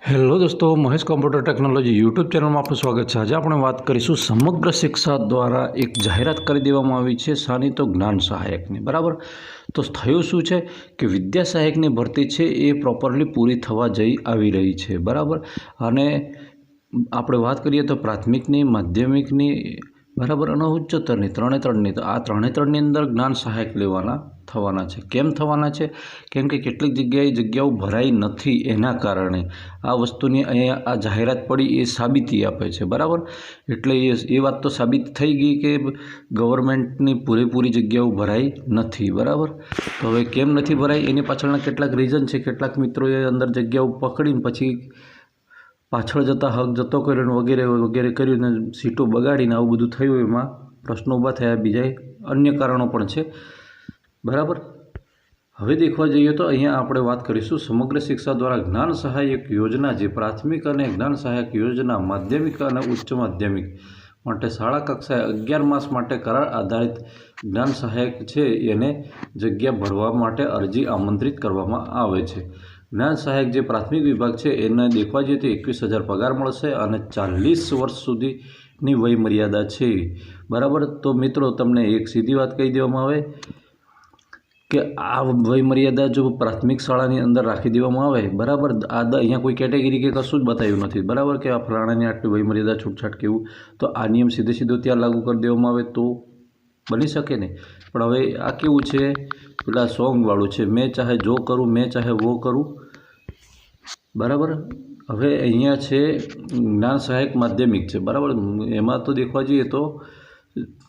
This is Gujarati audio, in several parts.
હેલો દોસ્તો, મહેશ કોમ્પ્યુટર ટેકનોલોજી યુટ્યુબ ચેનલમાં આપનું સ્વાગત છે। આજે આપણે વાત કરીશું સમગ્ર શિક્ષા દ્વારા એક જાહેરાત કરી દેવામાં આવી છે શાની તો જ્ઞાન સહાયકની। બરાબર, તો થયું શું છે કે વિદ્યા સહાયકની ભરતી છે એ પ્રોપરલી પૂરી થવા જઈ આવી રહી છે। બરાબર, અને આપણે વાત કરીએ તો પ્રાથમિકની, માધ્યમિકની, બરાબર, અને ઉચ્ચતરની ત્રણેની, તો આ ત્રણની અંદર જ્ઞાન સહાયક લેવાના થવાના છે। કેમ થવાના છે? કેમ કે કેટલીક જગ્યાઓ ભરાઈ નથી, એના કારણે આ વસ્તુની અહીંયા આ જાહેરાત પડી એ સાબિતી આપે છે। બરાબર, એટલે એ વાત તો સાબિત થઈ ગઈ કે ગવર્મેન્ટની પૂરેપૂરી જગ્યાઓ ભરાઈ નથી। બરાબર, તો હવે કેમ નથી ભરાઈ એની પાછળના કેટલાક રીઝન છે। કેટલાક મિત્રોએ અંદર જગ્યાઓ પકડીને પછી પાછળ જતા હક જતો કર્યો વગેરે વગેરે કર્યું ને સીટો બગાડીને આવું બધું થયું, એમાં પ્રશ્નો ઊભા થયા। બીજા અન્ય કારણો પણ છે। બરાબર, હવે દેખવા જઈએ તો અહીંયા આપણે વાત કરીશું સમગ્ર શિક્ષા દ્વારા જ્ઞાન સહાયક યોજના, જે પ્રાથમિક અને જ્ઞાન સહાયક યોજના માધ્યમિક અને ઉચ્ચ માધ્યમિક માટે શાળા કક્ષાએ 11 માસ માટે કરાર આધારિત જ્ઞાન સહાયક છે એને જગ્યા ભરવા માટે અરજી આમંત્રિત કરવામાં આવે છે। જ્ઞાન સહાયક જે પ્રાથમિક વિભાગ છે એને દેખવા જઈએ તો 21,000 પગાર મળશે અને 40 વર્ષ સુધીની વય મર્યાદા છે। બરાબર, તો મિત્રો તમને એક સીધી વાત કહી દેવામાં આવે કે આ વય મર્યાદા જો પ્રાથમિક શાળાની અંદર રાખી દેવામાં આવે, બરાબર, અહીંયા કોઈ કેટેગરી કે કશું જ બતાવ્યું નથી, બરાબર, કે આ ફલાણાની આટલી વય મર્યાદા છૂટછાટ કેવું, તો આ નિયમ સીધો ત્યાં લાગુ કરી દેવામાં આવે તો બની શકે ને। પણ હવે આ કેવું છે, પેલા સોંગવાળું છે, મેં ચાહે જો કરું મેં ચાહે વો કરું। બરાબર, હવે અહીંયા છે જ્ઞાન સહાયક માધ્યમિક છે, બરાબર, એમાં તો દેખવા જઈએ તો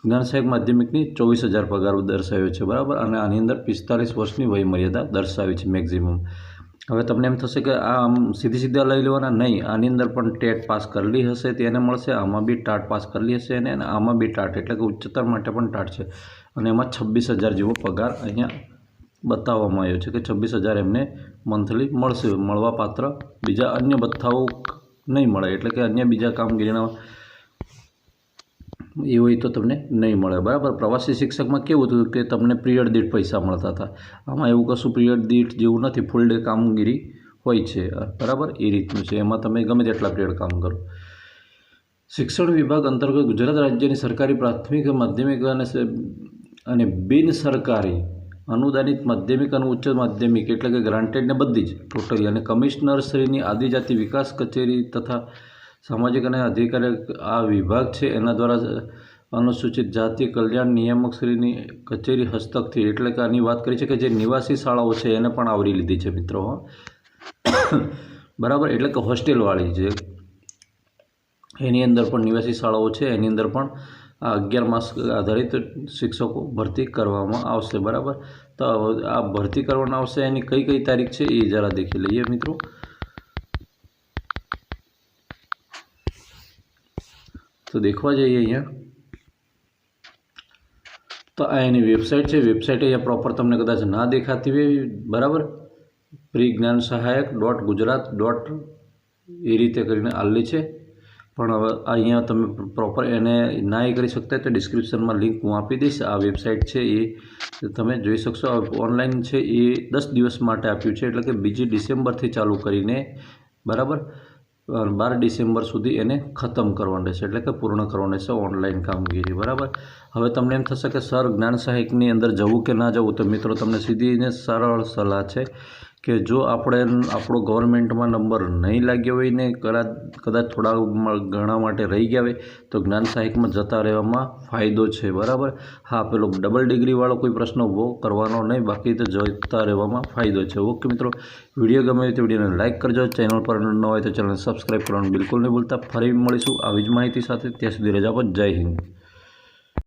જ્ઞાન સહાયક માધ્યમિકની 24,000 પગાર દર્શાવ્યો છે। બરાબર, અને આની અંદર 45 વર્ષની વય મર્યાદા દર્શાવી છે મેક્ઝિમમ। હવે તમને એમ થશે કે આ આમ સીધા લઈ લેવાના, નહીં, આની અંદર પણ ટેટ પાસ કરેલી હશે તેને મળશે, આમાં બી ટાટ પાસ કરેલી હશે અને આમાં બી ટાટ, એટલે કે ઉચ્ચતર માટે પણ ટાટ છે, અને એમાં 26,000 જેવો પગાર અહીંયા બતાવવામાં આવ્યો છે કે 26,000 એમને મંથલી મળશે। મળવા પાત્ર બીજા અન્ય ભથ્થાઓ નહીં મળે, એટલે કે અન્ય બીજા કામગીરીના એ હોય તો તમને નહીં મળે। બરાબર, પ્રવાસી શિક્ષકમાં કેવું હતું કે તમને પિરિયડ દીઠ પૈસા મળતા હતા, આમાં એવું કશું પિરિયડ દીઠ જેવું નથી, ફૂલ ડે કામગીરી હોય છે। બરાબર, એ રીતનું છે, એમાં તમે ગમે તેટલા પિરિયડ કામ કરો। શિક્ષણ વિભાગ અંતર્ગત ગુજરાત રાજ્યની સરકારી પ્રાથમિક, માધ્યમિક અને બિન સરકારી અનુદાનિત માધ્યમિક અને ઉચ્ચ માધ્યમિક, એટલે કે ગ્રાન્ટેડને બધી જ ટોટલી, અને કમિશનરશ્રીની આદિજાતિ વિકાસ કચેરી તથા સામાજિક અને અધિકારી આ વિભાગ છે એના દ્વારા અનુસૂચિત જાતિ કલ્યાણ નિયામકશ્રીની કચેરી હસ્તકથી, એટલે કે આની વાત કરી છે કે જે નિવાસી શાળાઓ છે એને પણ આવરી લીધી છે મિત્રો। બરાબર, એટલે કે હોસ્ટેલવાળી જે એની અંદર પણ નિવાસી શાળાઓ છે એની અંદર પણ આ 11 માસ આધારિત શિક્ષકો ભરતી કરવામાં આવશે। બરાબર, તો આ ભરતી કરવામાં આવશે એની કઈ તારીખ છે એ જરા દેખી લઈએ મિત્રો। તો દેખવા જઈએ અહીંયા તો આ એની વેબસાઇટ છે। વેબસાઇટ અહીંયા પ્રોપર તમને કદાચ ના દેખાતી હોય, બરાબર, pre-gnansahayk.gujarat. એ રીતે કરીને આવેલી છે, પણ હવે અહીંયા તમે પ્રોપર એને ના એ કરી શકતા તો ડિસ્ક્રિપ્શનમાં લિંક હું આપી દઈશ। આ વેબસાઇટ છે એ તમે જોઈ શકશો। ઓનલાઈન છે એ 10 દિવસ માટે આપ્યું છે, એટલે કે 2 ડિસેમ્બરથી ચાલુ કરીને, બરાબર, 12 ડિસેમ્બર સુધી એને ખતમ કરવાનું રહેશે, એટલે કે પૂર્ણ કરવાનું રહેશે ઓનલાઈન કામગીરી। બરાબર, હવે તમને એમ થશે કે સર જ્ઞાન સહાયકની અંદર જવું કે ના જવું, તો મિત્રો તમને સીધી ને સરળ સલાહ છે કે જો આપણો ગવર્મેન્ટમાં નંબર નહીં લાગ્યો હોય ને કદાચ થોડા ઘણા માટે રહી ગયા હોય તો જ્ઞાન સહાયકમાં જતા રહેવામાં ફાયદો છે। બરાબર, હા, પેલો ડબલ ડિગ્રીવાળો કોઈ પ્રશ્ન ઊભો કરવાનો નહીં, બાકી તો જતા રહેવામાં ફાયદો છે। ઓકે મિત્રો, વિડીયો ગમે તો વિડીયોને લાઇક કરજો, ચેનલ પર ન હોય તો ચેનલને સબસ્ક્રાઈબ કરવાનું બિલકુલ નહીં ભૂલતા। ફરી મળીશું આવી જ માહિતી સાથે, ત્યાં સુધી રજા આપો। જય હિન્દ।